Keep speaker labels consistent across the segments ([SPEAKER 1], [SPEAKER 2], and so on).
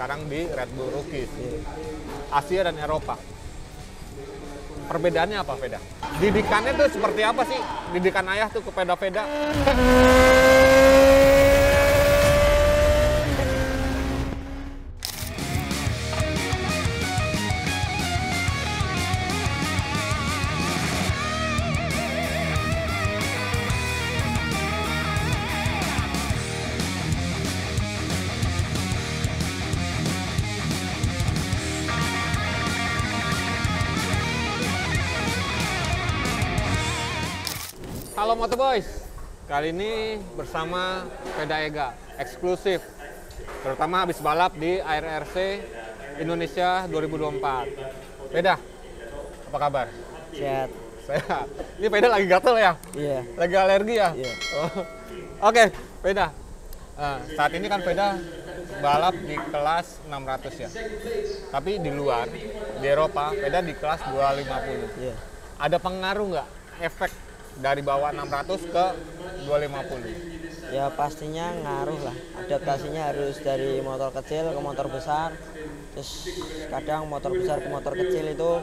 [SPEAKER 1] sekarang di Red Bull Rookies. Asia dan Eropa. Perbedaannya apa, Veda? Didikannya tuh seperti apa sih? Didikan ayah tuh ke Veda-Veda? Halo Motoboys, kali ini bersama Veda Ega, eksklusif, terutama habis balap di ARRC Indonesia 2024. Veda, apa kabar?
[SPEAKER 2] Sehat.
[SPEAKER 1] Sehat. Ini Veda lagi gatel ya?
[SPEAKER 2] Iya.
[SPEAKER 1] Lagi alergi ya?
[SPEAKER 2] Iya.
[SPEAKER 1] Oh. Oke, Veda. Saat ini kan Veda balap di kelas 600 ya. Tapi di luar, di Eropa, Veda di kelas 250.
[SPEAKER 2] Iya.
[SPEAKER 1] Ada pengaruh nggak efek dari bawah 600 ke 250?
[SPEAKER 2] Ya pastinya ngaruh lah. Adaptasinya harus dari motor kecil ke motor besar. Terus kadang motor besar ke motor kecil itu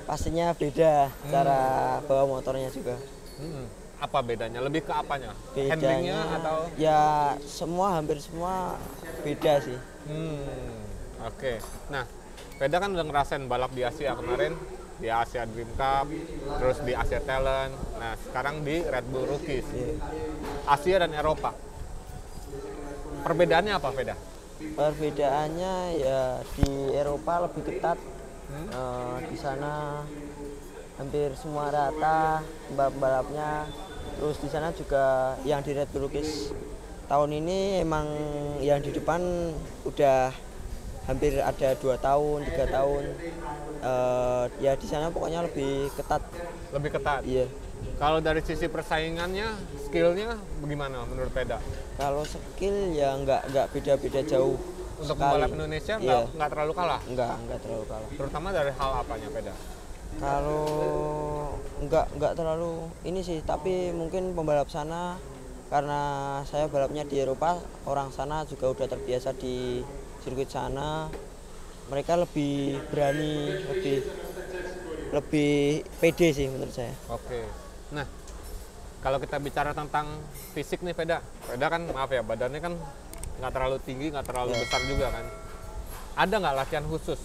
[SPEAKER 2] pastinya beda cara bawa motornya juga.
[SPEAKER 1] Apa bedanya? Lebih ke apanya?
[SPEAKER 2] Bedanya
[SPEAKER 1] Handlingnya atau?
[SPEAKER 2] ya hampir semua beda sih.
[SPEAKER 1] Oke. Nah, Veda kan udah ngerasain balap di Asia kemarin, di Asia Dream Cup, terus di Asia Talent. Nah, sekarang di Red Bull Rookies. Asia dan Eropa. Perbedaannya apa, Veda?
[SPEAKER 2] Perbedaannya ya di Eropa lebih ketat. Di sana hampir semua rata balapnya. Terus di sana juga yang di Red Bull Rookies tahun ini emang yang di depan udah hampir ada 2 tahun, 3 tahun. Ya di sana pokoknya lebih ketat.
[SPEAKER 1] Lebih ketat?
[SPEAKER 2] Iya.
[SPEAKER 1] Kalau dari sisi persaingannya, skillnya bagaimana menurut Veda?
[SPEAKER 2] Kalau skill ya nggak beda-beda jauh.
[SPEAKER 1] Untuk
[SPEAKER 2] sekali.
[SPEAKER 1] pembalap Indonesia
[SPEAKER 2] Iya.
[SPEAKER 1] nggak terlalu kalah?
[SPEAKER 2] Nggak terlalu kalah.
[SPEAKER 1] Terutama dari hal apanya, Veda?
[SPEAKER 2] Kalau nggak terlalu ini sih, tapi mungkin pembalap sana karena saya balapnya di Eropa, orang sana juga udah terbiasa di sirkuit sana. Mereka lebih berani, lebih pede sih menurut saya.
[SPEAKER 1] Oke. Nah, kalau kita bicara tentang fisik nih, Veda kan maaf ya, badannya kan nggak terlalu tinggi, nggak terlalu besar juga kan. Ada nggak latihan khusus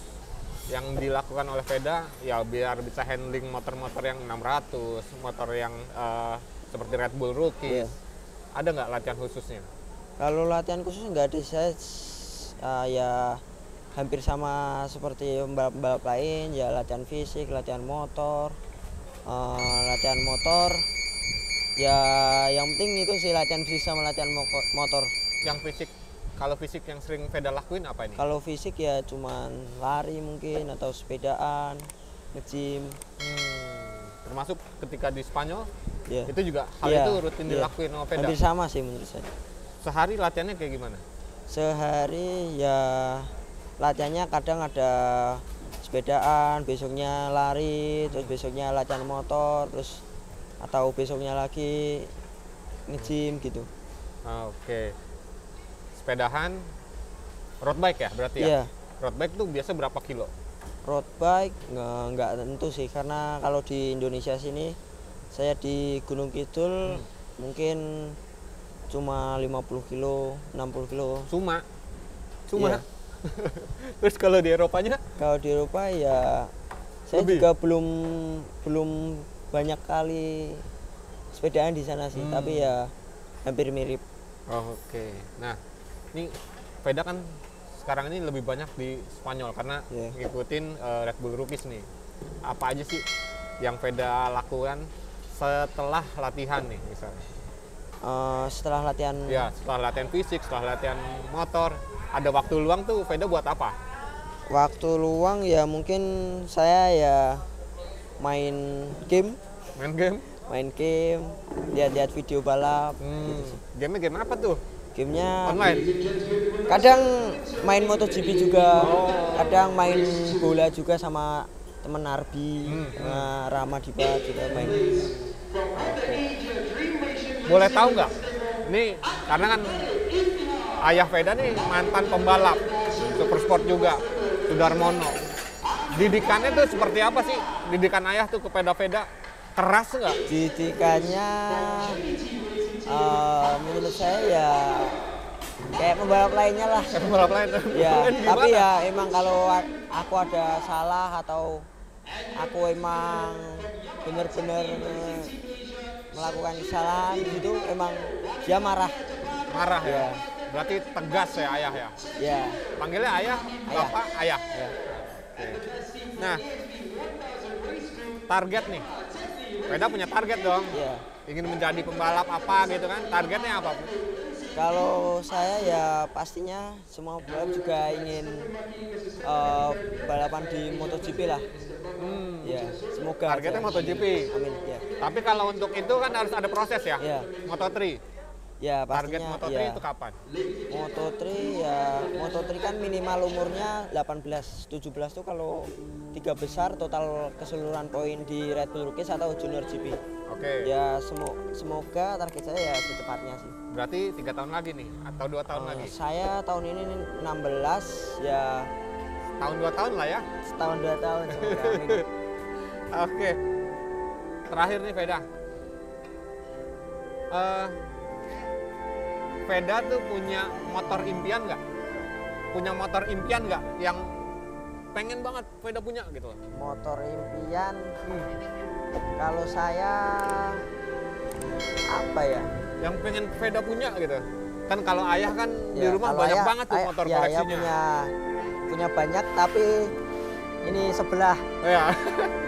[SPEAKER 1] yang dilakukan oleh Veda ya biar bisa handling motor-motor yang 600, motor yang seperti Red Bull Rookies? Ada nggak latihan khususnya?
[SPEAKER 2] Kalau latihan khusus nggak ada, saya ya hampir sama seperti pembalap lain, ya latihan fisik, latihan motor. Latihan motor ya yang penting itu sih latihan fisik sama latihan motor.
[SPEAKER 1] Yang fisik, kalau fisik yang sering Veda lakuin apa ini?
[SPEAKER 2] Kalau fisik ya cuman lari mungkin atau sepedaan, nge-gym.
[SPEAKER 1] Termasuk ketika di Spanyol, itu juga hal itu rutin dilakuin sama Veda?
[SPEAKER 2] Hampir sama sih menurut saya.
[SPEAKER 1] Sehari latihannya kayak gimana?
[SPEAKER 2] Sehari ya latihannya kadang ada sepedaan, besoknya lari, terus besoknya latihan motor, terus atau besoknya lagi nge-gym gitu.
[SPEAKER 1] Oke. Sepedahan, road bike ya berarti ya?
[SPEAKER 2] Iya.
[SPEAKER 1] Road bike tuh biasa berapa kilo?
[SPEAKER 2] Road bike nggak tentu sih, karena kalau di Indonesia sini saya di Gunung Kidul mungkin cuma 50 kilo, 60 kilo.
[SPEAKER 1] Cuma?
[SPEAKER 2] Iya.
[SPEAKER 1] Terus kalau di Eropanya?
[SPEAKER 2] Kalau di Eropa ya saya
[SPEAKER 1] Lebih?
[SPEAKER 2] juga belum banyak kali sepedaan di sana sih, tapi ya hampir mirip.
[SPEAKER 1] Oke. Nah, ini Veda kan sekarang ini lebih banyak di Spanyol karena ngikutin Red Bull Rookies nih. Apa aja sih yang Veda lakukan setelah latihan nih misalnya?
[SPEAKER 2] Setelah latihan?
[SPEAKER 1] Ya, setelah latihan fisik, setelah latihan motor, ada waktu luang tuh Veda buat apa?
[SPEAKER 2] Waktu luang ya mungkin saya ya main game.
[SPEAKER 1] Main game?
[SPEAKER 2] Main game, lihat-lihat video balap. Gitu.
[SPEAKER 1] Game apa tuh?
[SPEAKER 2] Gamenya
[SPEAKER 1] online?
[SPEAKER 2] Kadang main MotoGP juga, kadang main bola juga sama temen Arbi, sama Rama Dipa juga main.
[SPEAKER 1] Boleh tahu nggak? Ini karena kan ayah Veda nih mantan pembalap. Super Sport juga, Sudarmono. Didikannya tuh seperti apa sih? Didikan ayah tuh ke peda-peda keras nggak?
[SPEAKER 2] Didikannya menurut saya ya kayak pembalap lainnya lah.
[SPEAKER 1] Kayak pembalap lain.
[SPEAKER 2] Ya,
[SPEAKER 1] Gimana?
[SPEAKER 2] tapi ya emang kalau aku ada salah atau aku emang bener-bener melakukan kesalahan gitu, emang dia marah.
[SPEAKER 1] Marah ya.
[SPEAKER 2] Ya.
[SPEAKER 1] Berarti tegas ya ayah ya.
[SPEAKER 2] Ya,
[SPEAKER 1] Panggilnya ayah, bapak, ayah.
[SPEAKER 2] ya.
[SPEAKER 1] Oke. Nah, target nih. Peda punya target dong.
[SPEAKER 2] Ya.
[SPEAKER 1] Ingin menjadi pembalap apa gitu kan? Targetnya apa?
[SPEAKER 2] Kalau saya ya pastinya semua pembalap juga ingin balapan di MotoGP lah. Ya, semoga.
[SPEAKER 1] Targetnya
[SPEAKER 2] aja.
[SPEAKER 1] MotoGP.
[SPEAKER 2] Amin. Ya.
[SPEAKER 1] Tapi kalau untuk itu kan harus ada proses ya.
[SPEAKER 2] Ya.
[SPEAKER 1] Moto3.
[SPEAKER 2] Ya,
[SPEAKER 1] Target
[SPEAKER 2] pastinya.
[SPEAKER 1] Moto3
[SPEAKER 2] Ya.
[SPEAKER 1] itu kapan?
[SPEAKER 2] Moto3 kan minimal umurnya 18, 17 tuh kalau 3 besar total keseluruhan poin di Red Bull Rookies atau Junior GP.
[SPEAKER 1] Oke.
[SPEAKER 2] Ya semoga target saya ya secepatnya sih.
[SPEAKER 1] Berarti 3 tahun lagi nih atau 2 tahun lagi?
[SPEAKER 2] Saya tahun ini 16 ya,
[SPEAKER 1] Tahun 2 tahun lah ya.
[SPEAKER 2] setahun 2 tahun semoga. Amin.
[SPEAKER 1] Oke. Terakhir nih Veda. Veda tuh punya motor impian nggak? Punya motor impian nggak yang pengen banget Veda punya gitu?
[SPEAKER 2] Motor impian kalau saya apa ya?
[SPEAKER 1] Yang pengen Veda punya gitu? Kan kalau ayah kan di
[SPEAKER 2] Ya,
[SPEAKER 1] rumah
[SPEAKER 2] kalau
[SPEAKER 1] banyak
[SPEAKER 2] ayah-
[SPEAKER 1] banget tuh motor
[SPEAKER 2] ya, ayah
[SPEAKER 1] koleksinya.
[SPEAKER 2] punya banyak tapi ini sebelah.
[SPEAKER 1] Ya.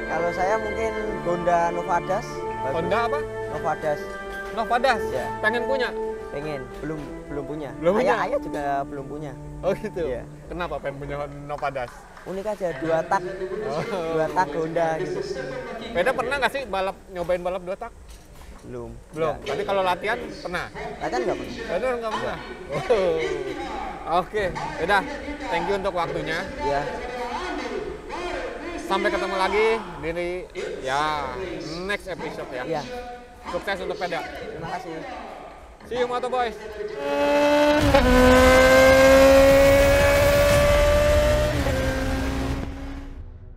[SPEAKER 2] Kalau saya mungkin Honda Novadas. Bagus.
[SPEAKER 1] Honda apa?
[SPEAKER 2] Novadas.
[SPEAKER 1] Novadas.
[SPEAKER 2] Ya.
[SPEAKER 1] Pengen punya?
[SPEAKER 2] Pengen, belum punya.
[SPEAKER 1] Belum punya?
[SPEAKER 2] Ayah juga belum punya.
[SPEAKER 1] Oh gitu.
[SPEAKER 2] Iya.
[SPEAKER 1] Kenapa pengen punya Novadas?
[SPEAKER 2] Unik aja, 2 tak. 2 tak Honda gitu.
[SPEAKER 1] Veda pernah nggak sih nyobain balap 2 tak?
[SPEAKER 2] Belum.
[SPEAKER 1] Belum.
[SPEAKER 2] Ya.
[SPEAKER 1] Tapi kalau latihan pernah.
[SPEAKER 2] Latihan nggak pernah?
[SPEAKER 1] Bener nggak pernah? Oke, udah. Thank you untuk waktunya.
[SPEAKER 2] Ya.
[SPEAKER 1] Sampai ketemu lagi di next episode ya.
[SPEAKER 2] Iya.
[SPEAKER 1] Sukses untuk Veda.
[SPEAKER 2] Terima kasih.
[SPEAKER 1] See you Moto Boys.